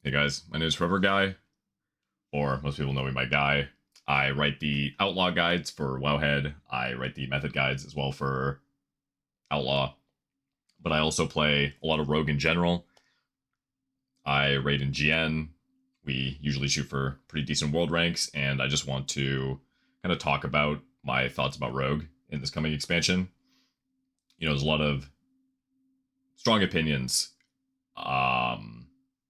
Hey guys, my name is Forever Guy, or most people know me by Guy. I write the Outlaw guides for Wowhead. I write the method guides as well for Outlaw, but I also play a lot of Rogue in general. I raid in GN. We usually shoot for pretty decent world ranks, and I just want to kind of talk about my thoughts about Rogue in this coming expansion. There's a lot of strong opinions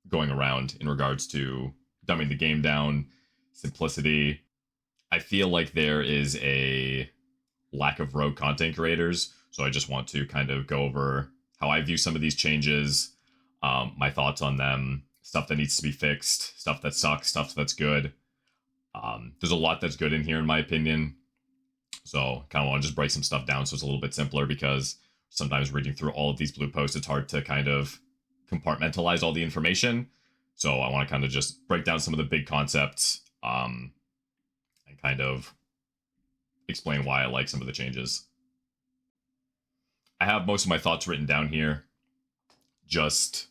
going around in regards to dumbing the game down, simplicity. I feel like there is a lack of Rogue content creators, so I just want to kind of go over how I view some of these changes, my thoughts on them, stuff that needs to be fixed, stuff that sucks, stuff that's good. There's a lot that's good in here, in my opinion, so kind of want to just break some stuff down so it's a little bit simpler, because sometimes reading through all of these blue posts, it's hard to kind of compartmentalize all the information. So I want to kind of just break down some of the big concepts and kind of explain why I like some of the changes. I have most of my thoughts written down here just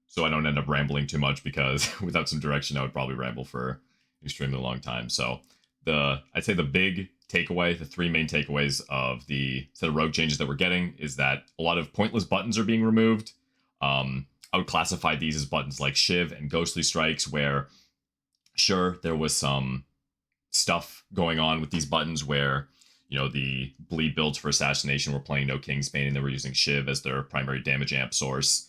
so I don't end up rambling too much, because without some direction, I would probably ramble for an extremely long time. So I'd say the big takeaway, the three main takeaways of the set of Rogue changes that we're getting, is that a lot of pointless buttons are being removed. I would classify these as buttons like Shiv and Ghostly Strikes, where sure, there was some stuff going on with these buttons where, the bleed builds for Assassination were playing no Kingsbane and they were using Shiv as their primary damage amp source.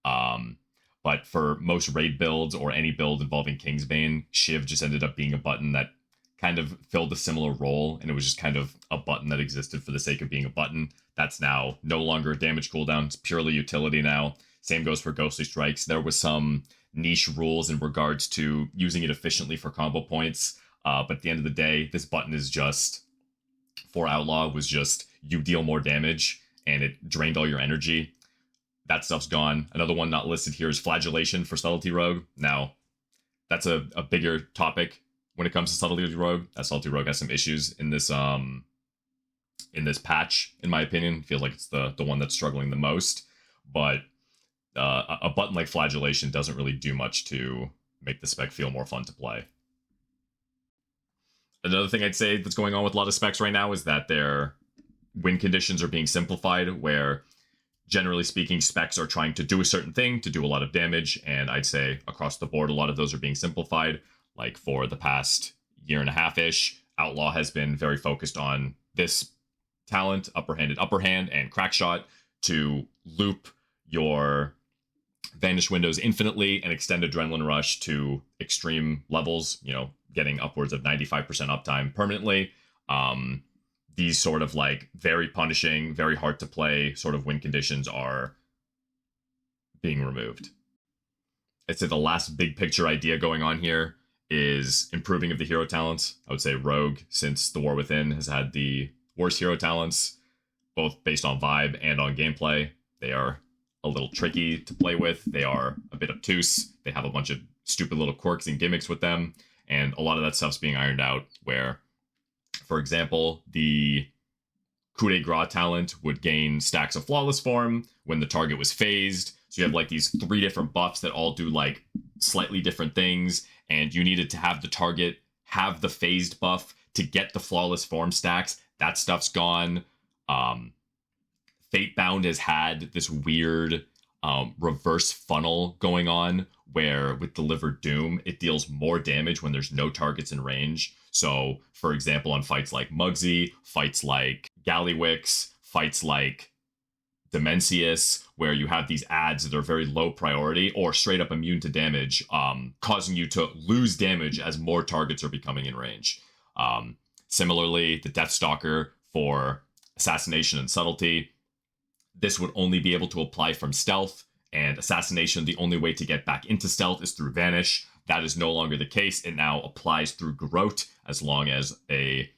But for most raid builds or any build involving Kingsbane, Shiv just ended up being a button that kind of filled a similar role, and it was just kind of a button that existed for the sake of being a button. That's now no longer a damage cooldown. It's purely utility now. Same goes for Ghostly Strikes. There was some niche rules in regards to using it efficiently for combo points. But at the end of the day, this button is just, for Outlaw, was just you deal more damage and it drained all your energy. That stuff's gone. Another one not listed here is Flagellation for Subtlety Rogue. Now, that's a bigger topic when it comes to Subtlety Rogue. Subtlety Rogue has some issues in this patch, in my opinion. Feels like it's the one that's struggling the most. But a button like Flagellation doesn't really do much to make the spec feel more fun to play. Another thing I'd say that's going on with a lot of specs right now is that their win conditions are being simplified, where generally speaking, specs are trying to do a certain thing to do a lot of damage, and I'd say across the board, a lot of those are being simplified. Like for the past year and a half-ish, Outlaw has been very focused on this talent, upper hand, and crack shot, to loop your Vanish windows infinitely and extend Adrenaline Rush to extreme levels, getting upwards of 95% uptime permanently. These sort of like very punishing, very hard to play sort of win conditions are being removed. I'd say the last big picture idea going on here is improving of the hero talents. I would say Rogue, since the War Within, has had the worst hero talents, both based on vibe and on gameplay. They are a little tricky to play with. They are a bit obtuse. They have a bunch of stupid little quirks and gimmicks with them, and a lot of that stuff's being ironed out, where, for example, the Coup de Grace talent would gain stacks of Flawless Form when the target was phased. So you have like these three different buffs that all do like slightly different things, and you needed to have the target have the phased buff to get the Flawless Form stacks. That stuff's gone. Fatebound has had this weird reverse funnel going on, where with Delivered Doom, it deals more damage when there's no targets in range. So, for example, on fights like Muggsy, fights like Gallywix, fights like Dimensius, where you have these adds that are very low priority or straight up immune to damage, causing you to lose damage as more targets are becoming in range. Similarly, the Deathstalker for Assassination and Subtlety, this would only be able to apply from stealth, and Assassination, the only way to get back into stealth is through Vanish. That is no longer the case. It now applies through Garrote, as long as a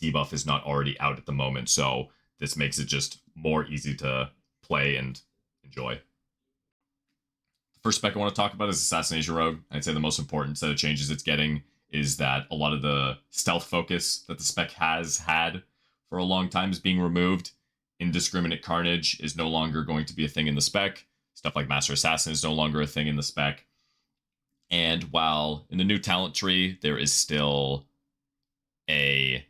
debuff is not already out at the moment. So this makes it just more easy to play and enjoy. The first spec I want to talk about is Assassination Rogue. I'd say the most important set of changes it's getting is that a lot of the stealth focus that the spec has had for a long time is being removed. Indiscriminate Carnage is no longer going to be a thing in the spec. Stuff like Master Assassin is no longer a thing in the spec. And while in the new talent tree, there is still a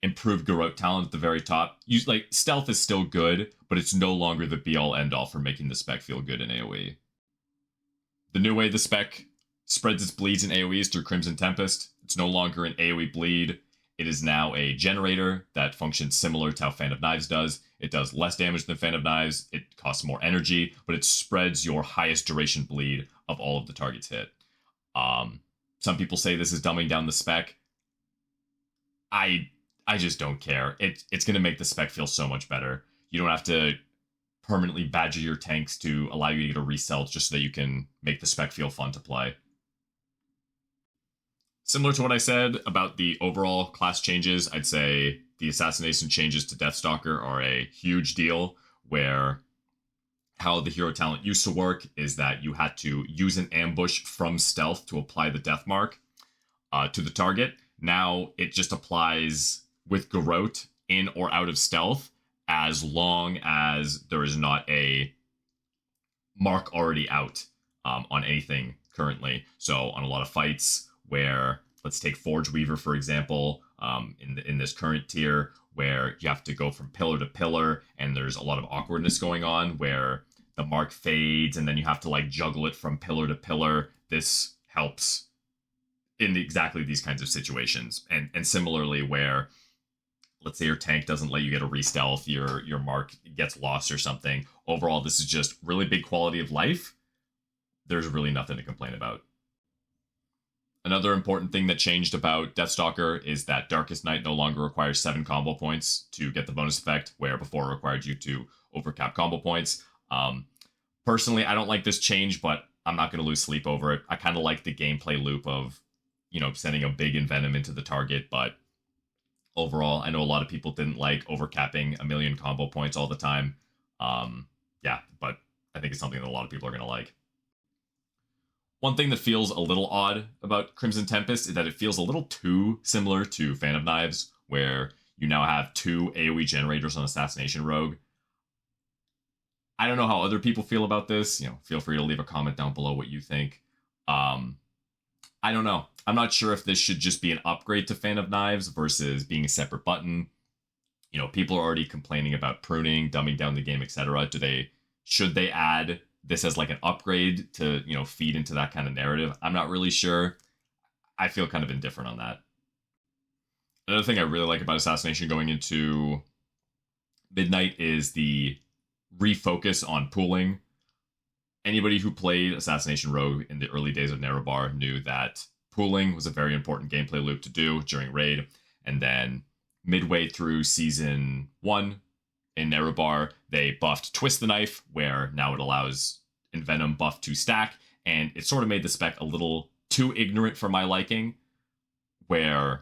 improved Garrote talent at the very top. Like stealth is still good, but it's no longer the be-all end-all for making the spec feel good in AoE. The new way the spec spreads its bleeds in AoE is through Crimson Tempest. It's no longer an AoE bleed. It is now a generator that functions similar to how Fan of Knives does. It does less damage than Fan of Knives. It costs more energy, but it spreads your highest duration bleed of all of the targets hit. Some people say this is dumbing down the spec. I just don't care. It's going to make the spec feel so much better. You don't have to permanently badger your tanks to allow you to get a resell just so that you can make the spec feel fun to play. Similar to what I said about the overall class changes, I'd say the assassination changes to Deathstalker are a huge deal, where how the hero talent used to work is that you had to use an ambush from stealth to apply the death mark to the target. Now it just applies with Garrote in or out of stealth as long as there is not a mark already out on anything currently. So on a lot of fights where, let's take Forge Weaver, for example, in this current tier, where you have to go from pillar to pillar and there's a lot of awkwardness going on where the mark fades and then you have to like juggle it from pillar to pillar. This helps in exactly these kinds of situations. And similarly, where let's say your tank doesn't let you get a re-stealth, your mark gets lost or something. Overall, this is just really big quality of life. There's really nothing to complain about. Another important thing that changed about Deathstalker is that Darkest Night no longer requires 7 combo points to get the bonus effect, where before it required you to overcap combo points. Personally, I don't like this change, but I'm not going to lose sleep over it. I kind of like the gameplay loop of, sending a big Envenom into the target, but overall, I know a lot of people didn't like overcapping a million combo points all the time. But I think it's something that a lot of people are going to like. One thing that feels a little odd about Crimson Tempest is that it feels a little too similar to Fan of Knives, where you now have 2 AoE generators on Assassination Rogue. I don't know how other people feel about this. Feel free to leave a comment down below what you think. I don't know. I'm not sure if this should just be an upgrade to Fan of Knives versus being a separate button. People are already complaining about pruning, dumbing down the game, etc. Should they add this as like an upgrade to, feed into that kind of narrative? I'm not really sure. I feel kind of indifferent on that. Another thing I really like about Assassination going into Midnight is the refocus on pooling. Anybody who played Assassination Rogue in the early days of Nerebar knew that pooling was a very important gameplay loop to do during Raid. And then midway through Season 1 in Nerebar, they buffed Twist the Knife, where now it allows Envenom buff to stack, and it sort of made the spec a little too ignorant for my liking, where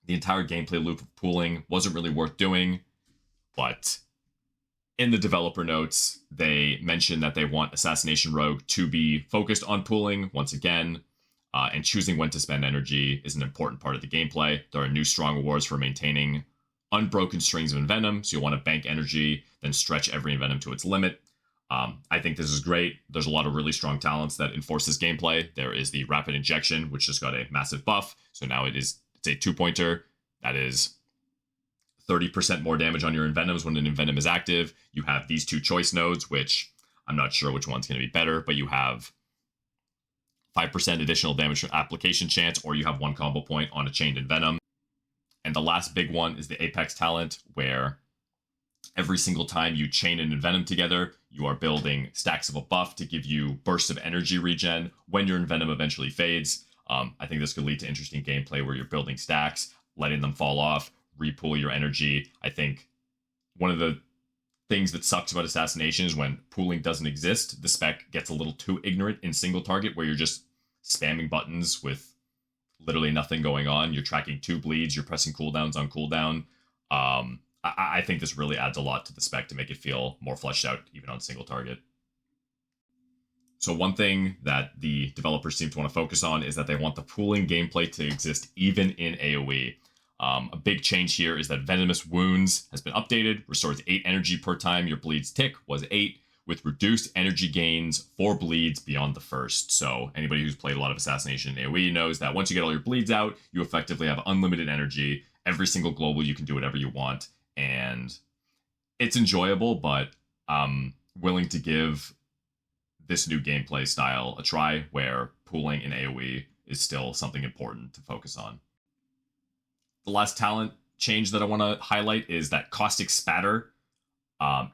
the entire gameplay loop of pooling wasn't really worth doing. But in the developer notes, they mentioned that they want Assassination Rogue to be focused on pooling once again, and choosing when to spend energy is an important part of the gameplay. There are new strong rewards for maintaining unbroken strings of Envenom, so you'll want to bank energy, then stretch every Envenom to its limit. I think this is great. There's a lot of really strong talents that enforce this gameplay. There is the Rapid Injection, which just got a massive buff, so now it's a 2-pointer. That is 30% more damage on your Envenoms when an Envenom is active. You have these 2 choice nodes, which I'm not sure which one's going to be better, but you have 5% additional damage application chance, or you have 1 combo point on a chained Envenom. And the last big one is the Apex talent, where every single time you chain an Envenom together, you are building stacks of a buff to give you bursts of energy regen when your Envenom eventually fades. I think this could lead to interesting gameplay where you're building stacks, letting them fall off, repool your energy. I think one of the things that sucks about Assassination is when pooling doesn't exist, the spec gets a little too ignorant in single target, where you're just spamming buttons with literally nothing going on. You're tracking 2 bleeds, you're pressing cooldowns on cooldown. I think this really adds a lot to the spec to make it feel more fleshed out, even on single target. So one thing that the developers seem to want to focus on is that they want the pooling gameplay to exist even in AoE. A big change here is that Venomous Wounds has been updated, restores 8 energy per time your bleeds tick, was 8, with reduced energy gains for bleeds beyond the first. So anybody who's played a lot of Assassination in AoE knows that once you get all your bleeds out, you effectively have unlimited energy. Every single global, you can do whatever you want. And it's enjoyable, but I'm willing to give this new gameplay style a try where pooling in AoE is still something important to focus on. The last talent change that I want to highlight is that Caustic Spatter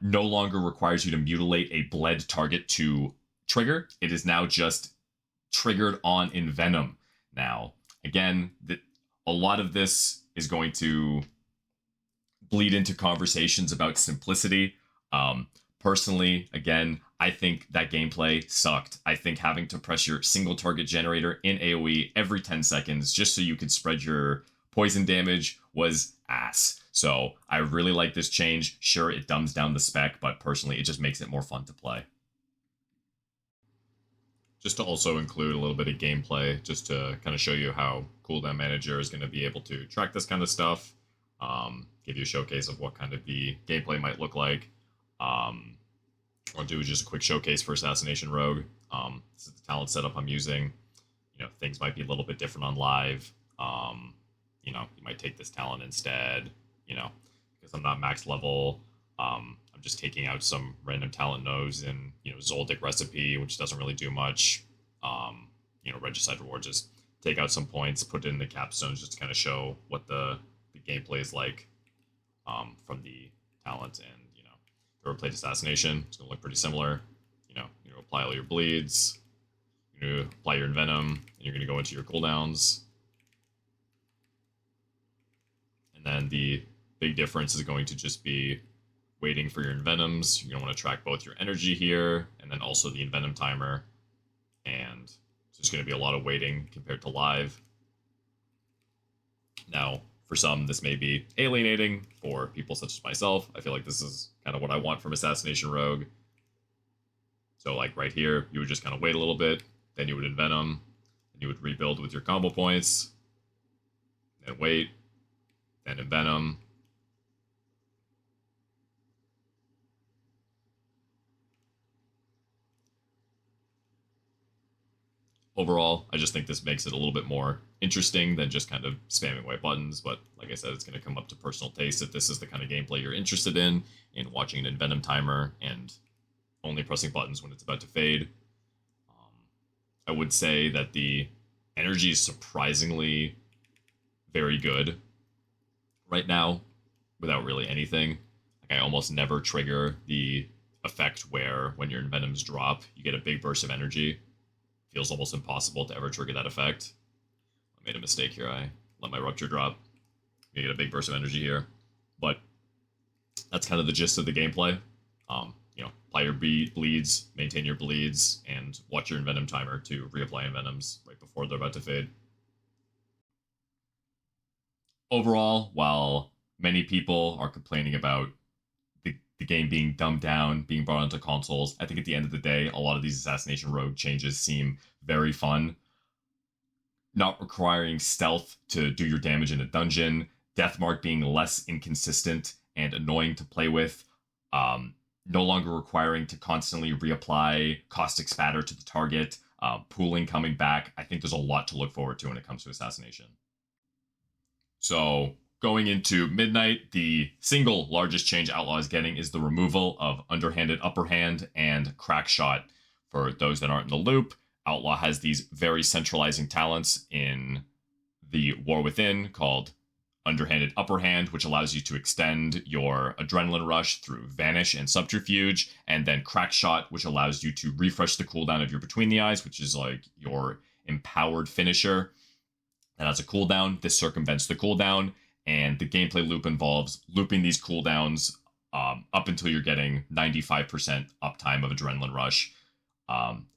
no longer requires you to mutilate a bled target to trigger. It is now just triggered on Envenom. Now, again, a lot of this is going to bleed into conversations about simplicity. Personally, again, I think that gameplay sucked. I think having to press your single target generator in AoE every 10 seconds just so you could spread your poison damage was ass. So I really like this change. Sure, it dumbs down the spec, but personally, it just makes it more fun to play. Just to also include a little bit of gameplay, just to kind of show you how Cooldown Manager is going to be able to track this kind of stuff, give you a showcase of what kind of the gameplay might look like. I'll do just a quick showcase for Assassination Rogue. This is the talent setup I'm using. You know, things might be a little bit different on live. You know, you might take this talent instead, you know, because I'm not max level. I'm just taking out some random talent nodes in, you know, Zoldyck Recipe, which doesn't really do much. You know, Regicide Reward, just take out some points, put it in the capstones just to kind of show what the gameplay is like from the talent. And, you know, if you ever played Assassination, it's going to look pretty similar. You know, apply all your bleeds, you're going to apply your Envenom, and you're going to go into your cooldowns. And then the big difference is going to just be waiting for your Envenoms. You're going to want to track both your energy here and then also the Envenom timer. And it's just going to be a lot of waiting compared to live. Now, for some, this may be alienating. For people such as myself, I feel like this is kind of what I want from Assassination Rogue. So like right here, you would just kind of wait a little bit, then you would Envenom, and you would rebuild with your combo points, then wait, then Envenom. Overall, I just think this makes it a little bit more interesting than just kind of spamming white buttons, but like I said, it's going to come up to personal taste if this is the kind of gameplay you're interested in watching an Envenom timer and only pressing buttons when it's about to fade. I would say that the energy is surprisingly very good right now without really anything. Like I almost never trigger the effect where when your Envenoms drop, you get a big burst of energy. Feels almost impossible to ever trigger that effect. I made a mistake here. I let my Rupture drop. You get a big burst of energy here. But that's kind of the gist of the gameplay. You know, apply your bleeds, maintain your bleeds, and watch your Envenom timer to reapply Envenoms right before they're about to fade. Overall, while many people are complaining about the game being dumbed down, being brought onto consoles, I think at the end of the day, a lot of these Assassination Rogue changes seem very fun. Not requiring stealth to do your damage in a dungeon, Deathmark being less inconsistent and annoying to play with, no longer requiring to constantly reapply Caustic Spatter to the target, pooling coming back. I think there's a lot to look forward to when it comes to Assassination. So, going into Midnight, the single largest change Outlaw is getting is the removal of Underhanded Upper Hand and Crack Shot. For those that aren't in the loop, Outlaw has these very centralizing talents in the War Within called Underhanded Upper Hand, which allows you to extend your Adrenaline Rush through Vanish and Subterfuge, and then Crack Shot, which allows you to refresh the cooldown of your Between the Eyes, which is like your empowered finisher. That has a cooldown. This circumvents the cooldown, and the gameplay loop involves looping these cooldowns up until you're getting 95% uptime of Adrenaline Rush.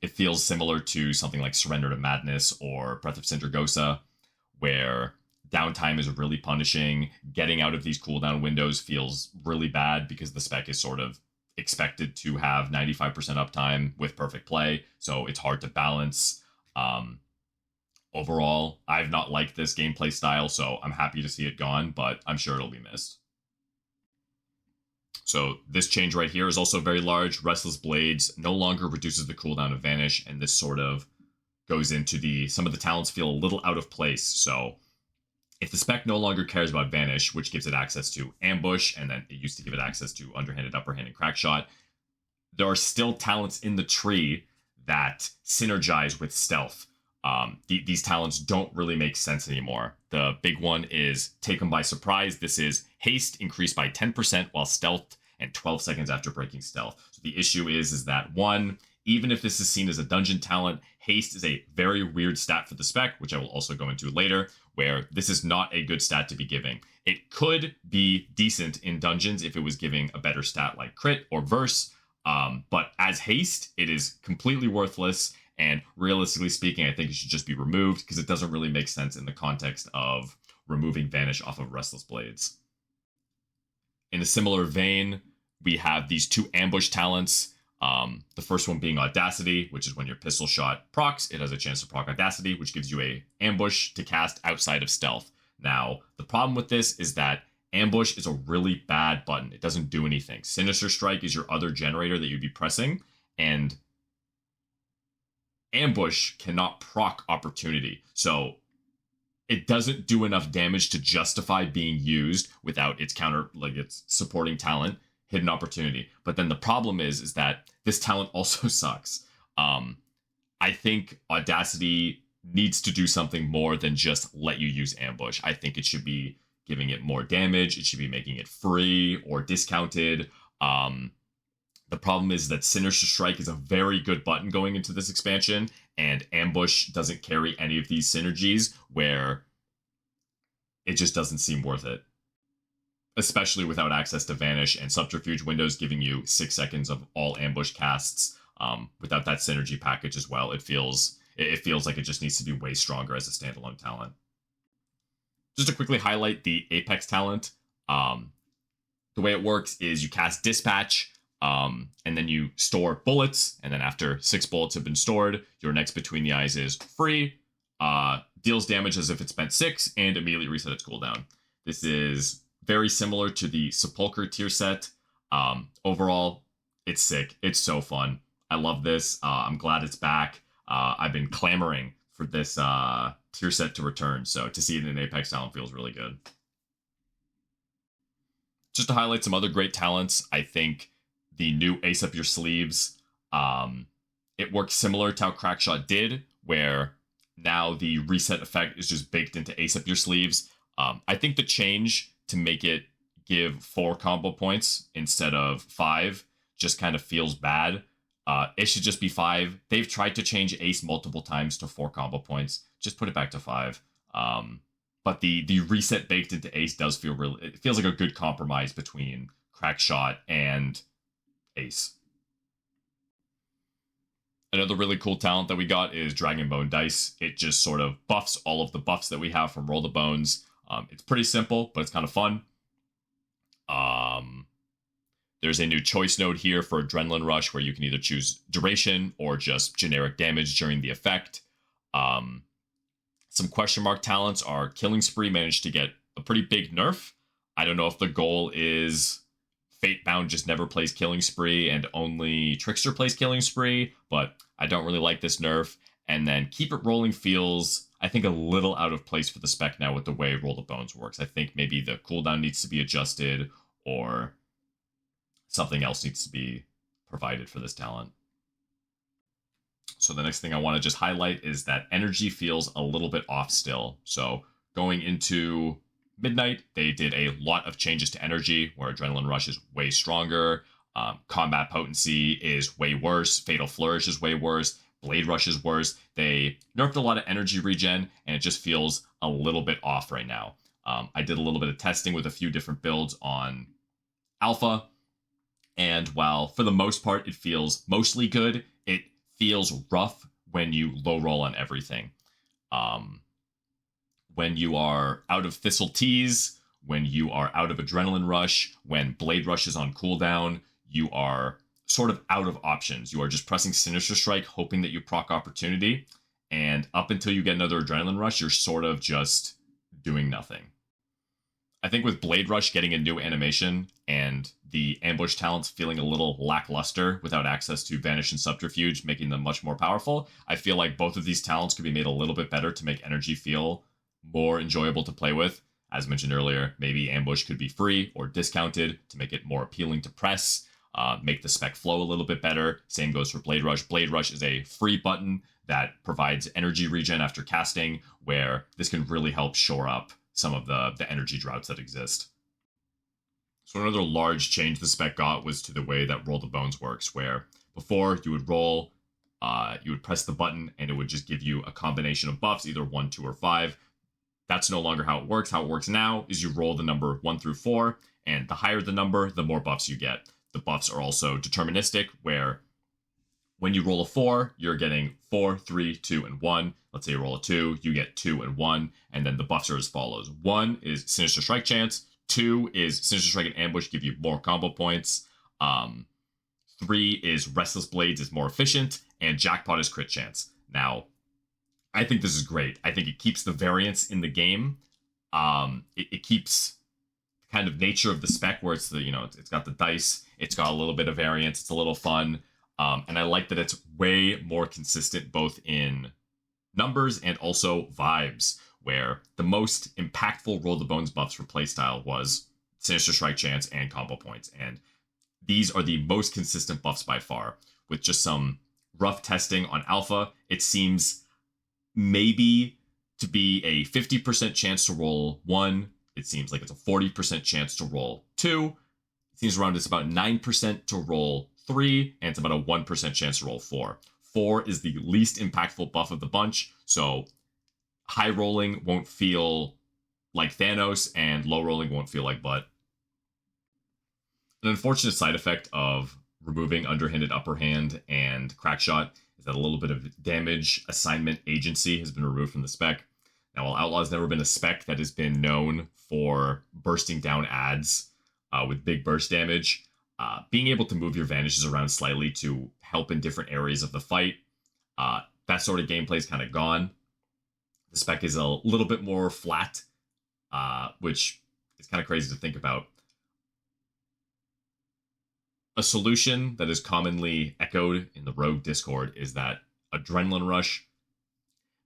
It feels similar to something like Surrender to Madness or Breath of Sindragosa, where downtime is really punishing. Getting out of these cooldown windows feels really bad because the spec is sort of expected to have 95% uptime with perfect play, so it's hard to balance. Overall, I've not liked this gameplay style, so I'm happy to see it gone, but I'm sure it'll be missed. So this change right here is also very large. Restless Blades no longer reduces the cooldown of Vanish, and this sort of goes into some of the talents feel a little out of place. So if the spec no longer cares about Vanish, which gives it access to Ambush, and then it used to give it access to Underhanded, Upperhand, and Crackshot, there are still talents in the tree that synergize with Stealth. These talents don't really make sense anymore. The big one is Take 'em by Surprise. This is Haste increased by 10% while Stealth and 12 seconds after breaking Stealth. So the issue is that one, even if this is seen as a dungeon talent, Haste is a very weird stat for the spec, which I will also go into later, where this is not a good stat to be giving. It could be decent in dungeons if it was giving a better stat like Crit or Verse, but as Haste, it is completely worthless. And realistically speaking, I think it should just be removed because it doesn't really make sense in the context of removing Vanish off of Restless Blades. In a similar vein, we have these two ambush talents. The first one being Audacity, which is when your pistol shot procs, it has a chance to proc Audacity, which gives you a ambush to cast outside of Stealth. Now, the problem with this is that Ambush is a really bad button. It doesn't do anything. Sinister Strike is your other generator that you'd be pressing, and Ambush cannot proc Opportunity. So it doesn't do enough damage to justify being used without its counter, like its supporting talent, Hidden Opportunity. But then the problem is that this talent also sucks. I think Audacity needs to do something more than just let you use Ambush. I think it should be giving it more damage. It should be making it free or discounted. The problem is that Sinister Strike is a very good button going into this expansion, and Ambush doesn't carry any of these synergies where it just doesn't seem worth it. Especially without access to Vanish and Subterfuge windows giving you 6 seconds of all ambush casts. Without that synergy package as well, it feels like it just needs to be way stronger as a standalone talent. Just to quickly highlight the Apex talent, the way it works is you cast Dispatch, and then you store bullets, and then after 6 bullets have been stored, your next Between the Eyes is free, deals damage as if it spent 6, and immediately reset its cooldown. This is very similar to the Sepulcher tier set. Overall, it's sick. It's so fun. I love this. I'm glad it's back. I've been clamoring for this tier set to return, so to see it in an Apex talent feels really good. Just to highlight some other great talents, I think the new Ace Up Your Sleeves, it works similar to how Crackshot did, where now the reset effect is just baked into Ace Up Your Sleeves. I think the change to make it give 4 combo points instead of 5 just kind of feels bad. It should just be 5. They've tried to change Ace multiple times to 4 combo points. Just put it back to 5. But the reset baked into Ace does feel it feels like a good compromise between Crackshot and Ace. Another really cool talent that we got is Dragonbone Dice. It just sort of buffs all of the buffs that we have from Roll the Bones. It's pretty simple, but it's kind of fun. There's a new choice node here for Adrenaline Rush where you can either choose duration or just generic damage during the effect. Some question mark talents are Killing Spree managed to get a pretty big nerf. I don't know if the goal is Fatebound just never plays Killing Spree and only Trickster plays Killing Spree, but I don't really like this nerf. And then Keep It Rolling feels, I think, a little out of place for the spec now with the way Roll the Bones works. I think maybe the cooldown needs to be adjusted or something else needs to be provided for this talent. So the next thing I want to just highlight is that energy feels a little bit off still. So going into Midnight, they did a lot of changes to energy where Adrenaline Rush is way stronger. Combat Potency is way worse. Fatal Flourish is way worse. Blade Rush is worse. They nerfed a lot of energy regen, and it just feels a little bit off right now. I did a little bit of testing with a few different builds on Alpha, and while for the most part it feels mostly good, it feels rough when you low roll on everything. When you are out of Thistle Tease, when you are out of Adrenaline Rush, when Blade Rush is on cooldown, you are sort of out of options. You are just pressing Sinister Strike, hoping that you proc Opportunity, and up until you get another Adrenaline Rush, you're sort of just doing nothing. I think with Blade Rush getting a new animation and the ambush talents feeling a little lackluster without access to Vanish and Subterfuge, making them much more powerful, I feel like both of these talents could be made a little bit better to make energy feel more enjoyable to play with. As mentioned earlier, maybe ambush could be free or discounted to make it more appealing to press, make the spec flow a little bit better. Same goes for Blade Rush. Blade Rush is a free button that provides energy regen after casting, where this can really help shore up some of the energy droughts that exist. So another large change the spec got was to the way that Roll the Bones works, where before you would roll, you would press the button and it would just give you a combination of buffs, either 1, 2, or 5. That's no longer how it works. How it works now is you roll the number 1 through 4, and the higher the number, the more buffs you get. The buffs are also deterministic, where when you roll a 4, you're getting 4, 3, 2, and 1. Let's say you roll a 2, you get 2 and 1, and then the buffs are as follows. 1 is Sinister Strike chance. 2 is Sinister Strike and Ambush, give you more combo points. 3 is Restless Blades is more efficient, and Jackpot is crit chance. Now, I think this is great. I think it keeps the variance in the game. It keeps the kind of nature of the spec where it's it's got the dice, it's got a little bit of variance, it's a little fun. And I like that it's way more consistent both in numbers and also vibes, where the most impactful Roll the Bones buffs for playstyle was Sinister Strike chance and combo points. And these are the most consistent buffs by far. With just some rough testing on alpha, it seems maybe to be a 50% chance to roll 1. It seems like it's a 40% chance to roll 2. It seems around it's about 9% to roll 3, and it's about a 1% chance to roll 4. 4 is the least impactful buff of the bunch, so high rolling won't feel like Thanos, and low rolling won't feel like butt. An unfortunate side effect of removing underhanded upper hand and crackshot is that a little bit of damage assignment agency has been removed from the spec. Now, while Outlaw has never been a spec that has been known for bursting down adds with big burst damage, being able to move your vanishes around slightly to help in different areas of the fight, that sort of gameplay is kind of gone. The spec is a little bit more flat, which is kind of crazy to think about. A solution that is commonly echoed in the Rogue Discord is that Adrenaline Rush,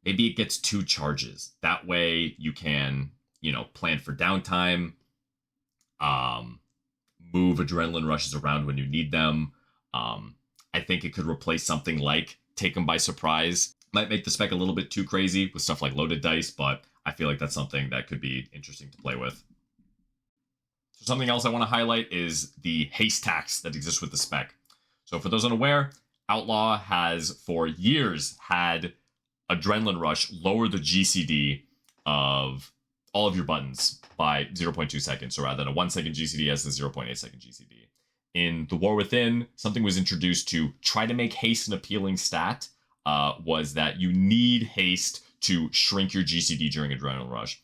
maybe it gets 2 charges. That way you can, plan for downtime, move Adrenaline Rushes around when you need them. I think it could replace something like Take 'em by Surprise. Might make the spec a little bit too crazy with stuff like loaded dice, but I feel like that's something that could be interesting to play with. So something else I want to highlight is the haste tax that exists with the spec. So for those unaware, Outlaw has for years had Adrenaline Rush lower the GCD of all of your buttons by 0.2 seconds. So rather than a 1 second GCD has the 0.8 second GCD. In The War Within, something was introduced to try to make haste an appealing stat, was that you need haste to shrink your GCD during Adrenaline Rush.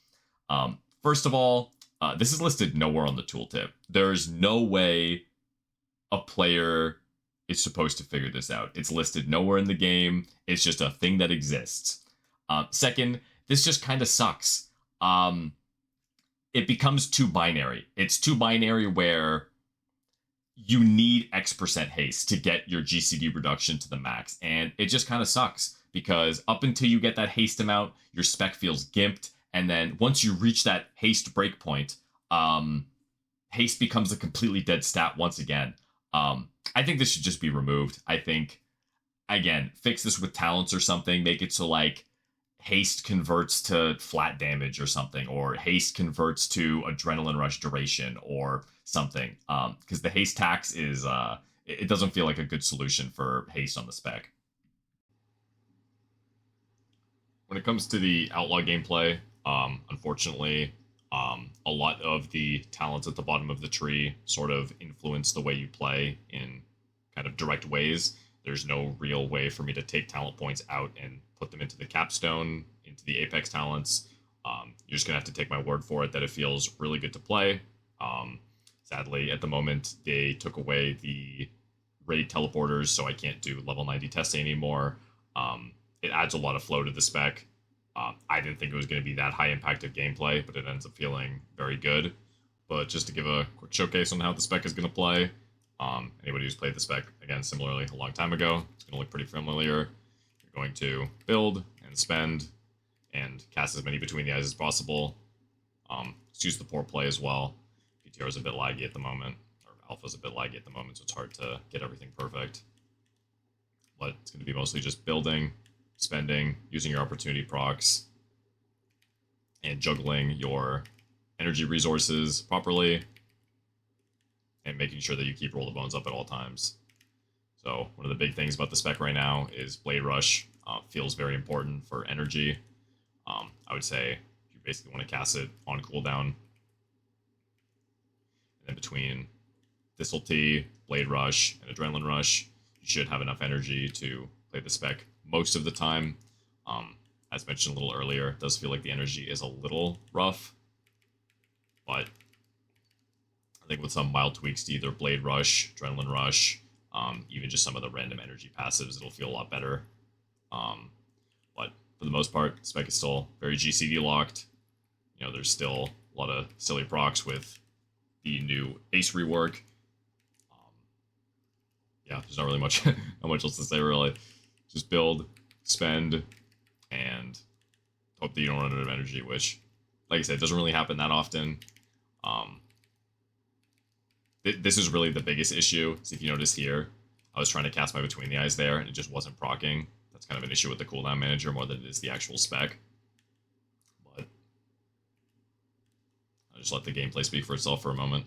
First of all, this is listed nowhere on the tooltip. There's no way a player is supposed to figure this out. It's listed nowhere in the game. It's just a thing that exists. Second, this just kind of sucks. It becomes too binary. It's too binary where you need X% haste to get your GCD reduction to the max. And it just kind of sucks because up until you get that haste amount, your spec feels gimped. And then once you reach that haste breakpoint, haste becomes a completely dead stat once again. I think this should just be removed. I think, again, fix this with talents or something. Make it so like haste converts to flat damage or something, or haste converts to Adrenaline Rush duration or something. Because the haste tax is, it doesn't feel like a good solution for haste on the spec. When it comes to the Outlaw gameplay, unfortunately, a lot of the talents at the bottom of the tree sort of influence the way you play in kind of direct ways. There's no real way for me to take talent points out and put them into the capstone, into the Apex talents. You're just going to have to take my word for it that it feels really good to play. Sadly, at the moment, they took away the raid teleporters, so I can't do level 90 testing anymore. It adds a lot of flow to the spec. I didn't think it was going to be that high impact of gameplay, but it ends up feeling very good. but just to give a quick showcase on how the spec is going to play. Anybody who's played the spec, again, similarly, a long time ago, it's going to look pretty familiar. You're going to build and spend and cast as many between the eyes as possible. Use the poor play as well. PTR is a bit laggy at the moment, or alpha is a bit laggy at the moment, so it's hard to get everything perfect. But it's going to be mostly just building, spending, using your opportunity procs, and juggling your energy resources properly, and making sure that you keep Roll the Bones up at all times. So one of the big things about the spec right now is Blade Rush. Feels very important for energy. I would say you basically want to cast it on cooldown. And then between Thistlety, Blade Rush, and Adrenaline Rush, you should have enough energy to play the spec most of the time. As mentioned a little earlier, it does feel like the energy is a little rough, but I think with some mild tweaks to either Blade Rush, Adrenaline Rush, even just some of the random energy passives, it'll feel a lot better. But for the most part, the spec is still very GCD locked. You know, there's still a lot of silly procs with the new Ace rework. Yeah, there's not really much else to say, really. Just build, spend, and hope that you don't run out of energy, which, like I said, doesn't really happen that often. This is really the biggest issue. So if you notice here, I was trying to cast my Between the Eyes there, and it just wasn't proccing. That's kind of an issue with the cooldown manager more than it is the actual spec. But I'll just let the gameplay speak for itself for a moment.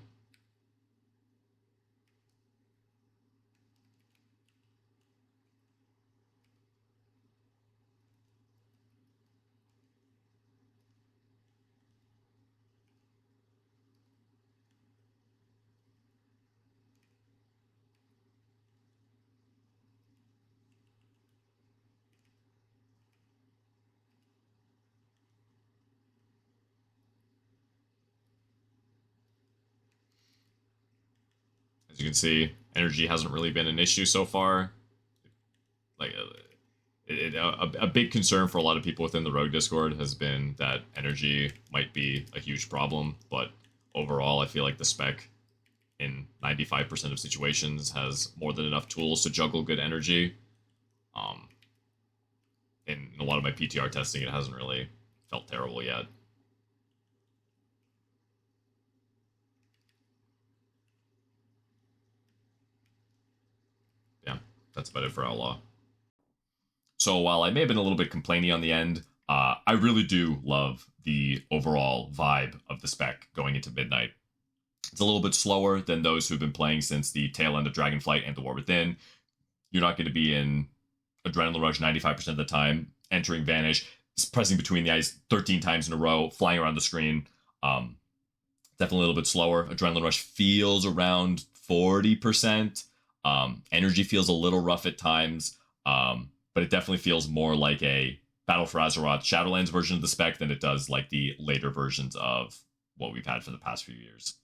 As you can see, energy hasn't really been an issue so far. Like, a big concern for a lot of people within the Rogue Discord has been that energy might be a huge problem, but overall, I feel like the spec in 95% of situations has more than enough tools to juggle good energy. In a lot of my PTR testing, it hasn't really felt terrible yet. Yeah, that's about it for Outlaw. So while I may have been a little bit complainy on the end, I really do love the overall vibe of the spec going into Midnight. It's a little bit slower than those who've been playing since the tail end of Dragonflight and The War Within. You're not going to be in Adrenaline Rush 95% of the time, entering Vanish, pressing Between the Eyes 13 times in a row, flying around the screen. Definitely a little bit slower. Adrenaline Rush feels around 40%. Energy feels a little rough at times, but it definitely feels more like a Battle for Azeroth Shadowlands version of the spec than it does like the later versions of what we've had for the past few years.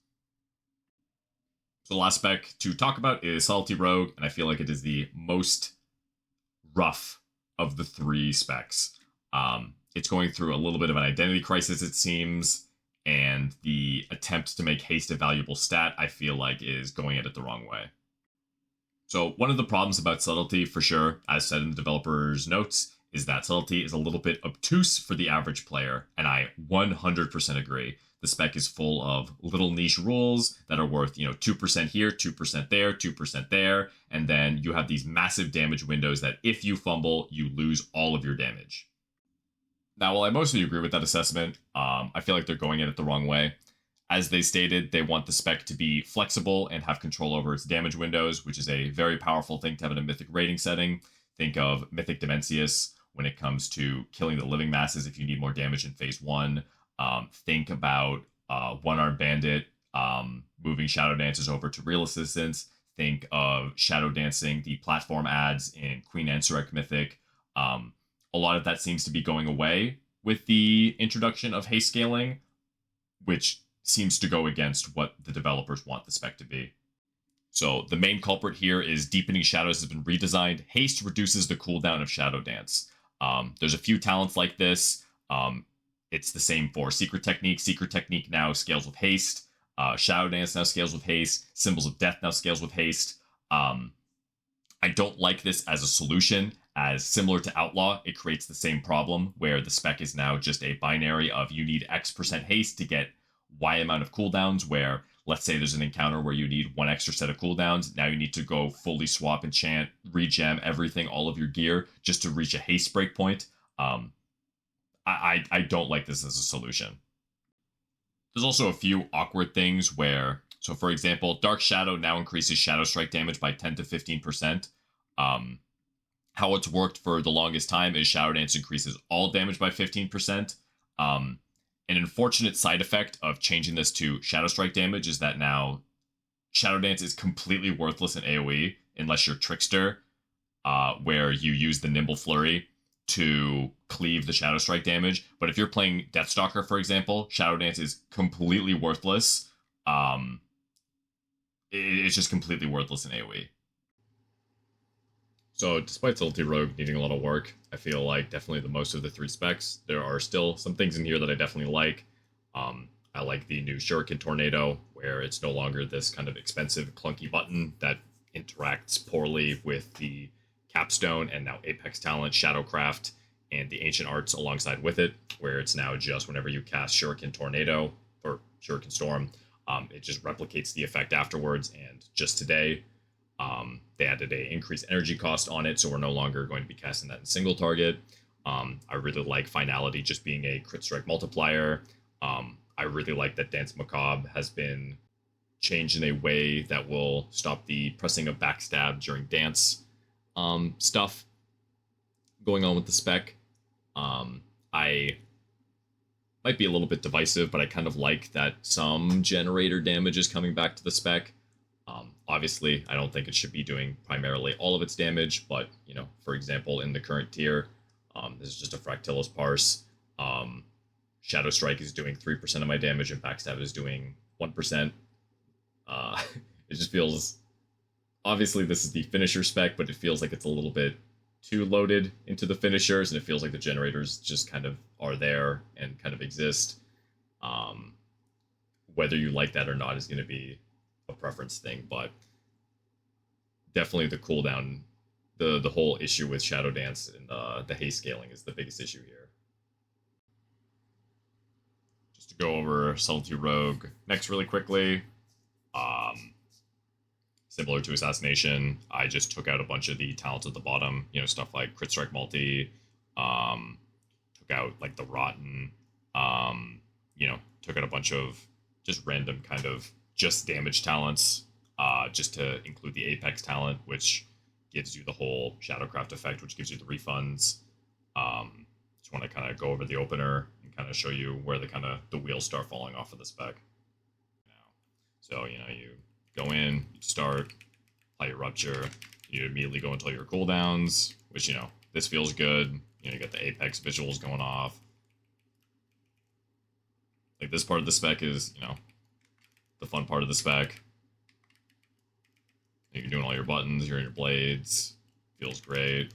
So the last spec to talk about is Subtlety Rogue, and I feel like it is the most rough of the three specs. It's going through a little bit of an identity crisis, it seems, and the attempt to make haste a valuable stat, I feel like, is going at it the wrong way. So one of the problems about Subtlety, for sure, as said in the developer's notes, is that Subtlety is a little bit obtuse for the average player, and I 100% agree. The spec is full of little niche rules that are worth, 2% here, 2% there, 2% there, and then you have these massive damage windows that if you fumble, you lose all of your damage. Now, while I mostly agree with that assessment, I feel like they're going at it the wrong way. As they stated, they want the spec to be flexible and have control over its damage windows, which is a very powerful thing to have in a Mythic rating setting. Think of Mythic Dimensius when it comes to killing the living masses if you need more damage in phase 1. Think about One-Armed Bandit moving Shadow Dances over to real assistance. Think of Shadow Dancing, the platform ads in Queen Ansurek Mythic. A lot of that seems to be going away with the introduction of haste scaling, which seems to go against what the developers want the spec to be. So the main culprit here is Deepening Shadows has been redesigned. Haste reduces the cooldown of Shadow Dance. There's a few talents like this. It's the same for Secret Technique. Secret Technique now scales with Haste. Shadow Dance now scales with haste. Symbols of Death now scales with haste. I don't like this as a solution, as similar to Outlaw, it creates the same problem where the spec is now just a binary of you need X% haste to get Y amount of cooldowns, where let's say there's an encounter where you need one extra set of cooldowns. Now you need to go fully swap, enchant, regem everything, all of your gear, just to reach a haste breakpoint. I don't like this as a solution. There's also a few awkward things where, so for example, Dark Shadow now increases Shadow Strike damage by 10 to 15%. How it's worked for the longest time is Shadow Dance increases all damage by 15%. An unfortunate side effect of changing this to Shadow Strike damage is that now Shadow Dance is completely worthless in AoE unless you're Trickster, where you use the Nimble Flurry to cleave the Shadow Strike damage. But if you're playing Deathstalker, for example, Shadow Dance is completely worthless. It's just completely worthless in AoE. So despite Subtlety Rogue needing a lot of work, I feel like definitely the most of the 3 specs, there are still some things in here that I definitely like. I like the new Shuriken Tornado, where it's no longer this kind of expensive, clunky button that interacts poorly with the Capstone and now Apex Talent, Shadowcraft, and the Ancient Arts alongside with it, where it's now just whenever you cast Shuriken Tornado or Shuriken Storm, it just replicates the effect afterwards. And just today, they added a increased energy cost on it, so we're no longer going to be casting that in single target. I really like Finality just being a crit strike multiplier. I really like that Dance Macabre has been changed in a way that will stop the pressing of backstab during dance stuff going on with the spec. I might be a little bit divisive, but I kind of like that some generator damage is coming back to the spec. Obviously, I don't think it should be doing primarily all of its damage, but, you know, for example, in the current tier, this is just a Fractilus Parse. Shadow Strike is doing 3% of my damage, and Backstab is doing 1%. It just feels... Obviously, this is the finisher spec, but it feels like it's a little bit too loaded into the finishers, and it feels like the generators just kind of are there and kind of exist. Whether you like that or not is going to be a preference thing, but definitely the cooldown, the whole issue with Shadow Dance and the haste scaling is the biggest issue here. Just to go over Subtlety Rogue next really quickly, similar to Assassination, I just took out a bunch of the talents at the bottom, you know, stuff like Crit Strike Multi, took out like the Rotten, you know, took out a bunch of just random kind of just damage talents, just to include the Apex talent, which gives you the whole Shadowcraft effect, which gives you the refunds. Just want to kind of go over the opener and kind of show you where the wheels start falling off of the spec. So, you know, you go in, you start, apply your Rupture, you immediately go into all your cooldowns, which, you know, this feels good. You know, you got the Apex visuals going off. Like, this part of the spec is, you know, the fun part of the spec. You're doing all your buttons, you're in your blades, feels great.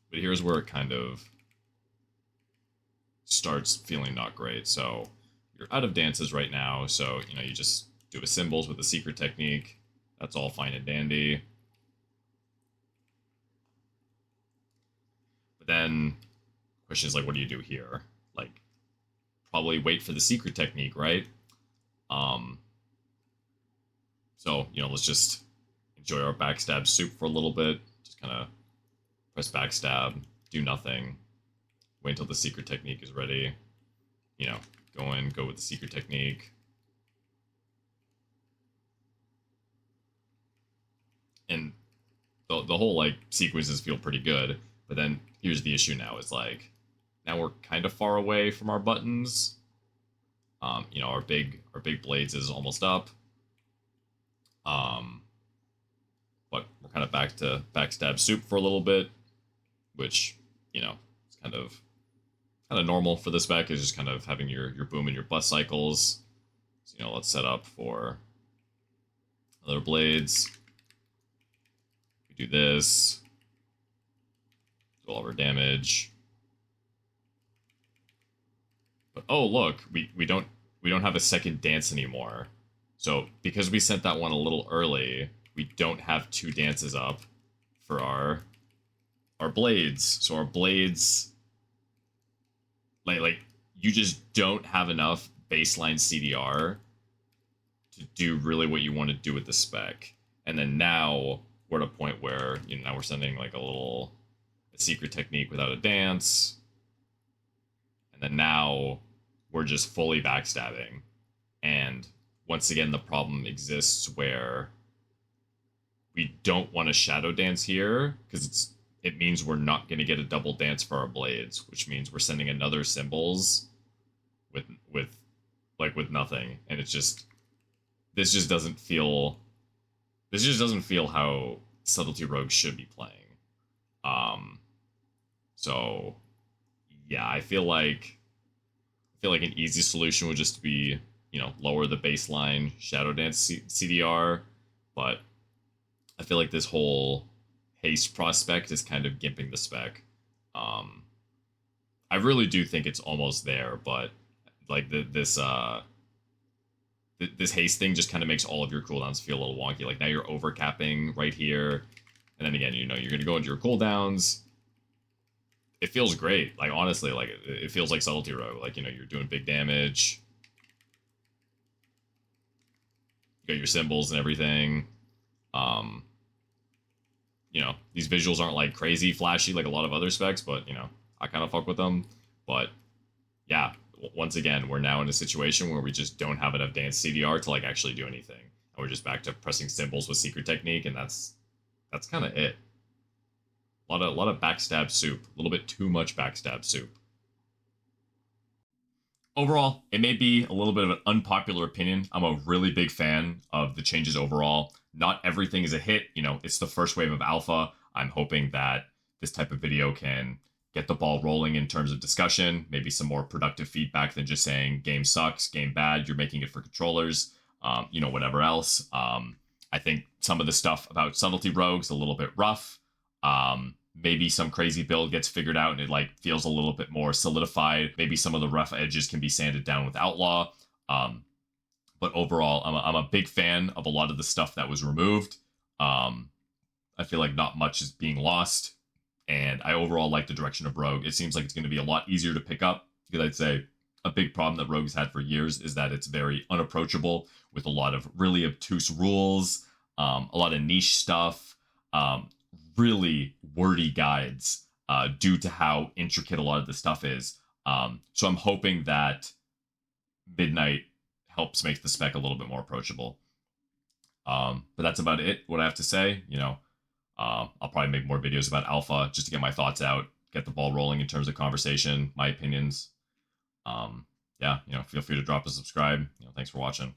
But here's where it kind of starts feeling not great. So you're out of dances right now, so, you know, you just do a symbols with a secret technique. That's all fine and dandy. But then the question is, like, what do you do here? Like, probably wait for the secret technique, right? So, you know, let's just enjoy our backstab soup for a little bit. Just kind of press backstab, do nothing, wait until the secret technique is ready. You know, go with the secret technique. And the whole, like, sequences feel pretty good. But then here's the issue now, is like, now we're kind of far away from our buttons. You know, our big blades is almost up. But we're kind of back to backstab soup for a little bit, which, you know, it's kind of normal for the spec, is just kind of having your boom and your bust cycles. So, you know, let's set up for other blades. We do this, do all of our damage. But oh look, we don't have a second dance anymore. So because we sent that one a little early, we don't have two dances up for our blades. So our blades, like you just don't have enough baseline CDR to do really what you want to do with the spec. And then now we're at a point where, you know, now we're sending like a secret technique without a dance. And then now we're just fully backstabbing. And once again, the problem exists where we don't want to shadow dance here because it means we're not going to get a double dance for our blades, which means we're sending another symbols with nothing, and it's just this just doesn't feel how Subtlety Rogue should be playing. So yeah, I feel like an easy solution would just be, you know, lower the baseline Shadow Dance CDR, but I feel like this whole haste prospect is kind of gimping the spec. I really do think it's almost there, but like this haste thing just kind of makes all of your cooldowns feel a little wonky. Like now you're overcapping right here, and then again, you know, you're gonna go into your cooldowns. It feels great. Like honestly, like it feels like Subtlety Rogue. Like, you know, you're doing big damage. You got your symbols and everything. You know, these visuals aren't like crazy flashy like a lot of other specs, but you know, I kind of fuck with them. But yeah, once again, we're now in a situation where we just don't have enough dance CDR to like actually do anything, and we're just back to pressing symbols with secret technique, and that's kind of it. A lot of backstab soup, a little bit too much backstab soup. Overall, it may be a little bit of an unpopular opinion. I'm a really big fan of the changes overall. Not everything is a hit. You know, it's the first wave of alpha. I'm hoping that this type of video can get the ball rolling in terms of discussion, maybe some more productive feedback than just saying game sucks, game bad, you're making it for controllers, you know, whatever else. I think some of the stuff about Subtlety Rogue's a little bit rough. Maybe some crazy build gets figured out and it like feels a little bit more solidified. Maybe some of the rough edges can be sanded down with Outlaw. But overall, I'm a big fan of a lot of the stuff that was removed. I feel like not much is being lost. And I overall like the direction of Rogue. It seems like it's going to be a lot easier to pick up, because I'd say a big problem that Rogue has had for years is that it's very unapproachable with a lot of really obtuse rules, a lot of niche stuff, really wordy guides due to how intricate a lot of the stuff is. So I'm hoping that Midnight helps make the spec a little bit more approachable. But that's about it, what I have to say. You know, I'll probably make more videos about Alpha just to get my thoughts out, get the ball rolling in terms of conversation, my opinions. Yeah, you know, feel free to drop a subscribe. You know, thanks for watching.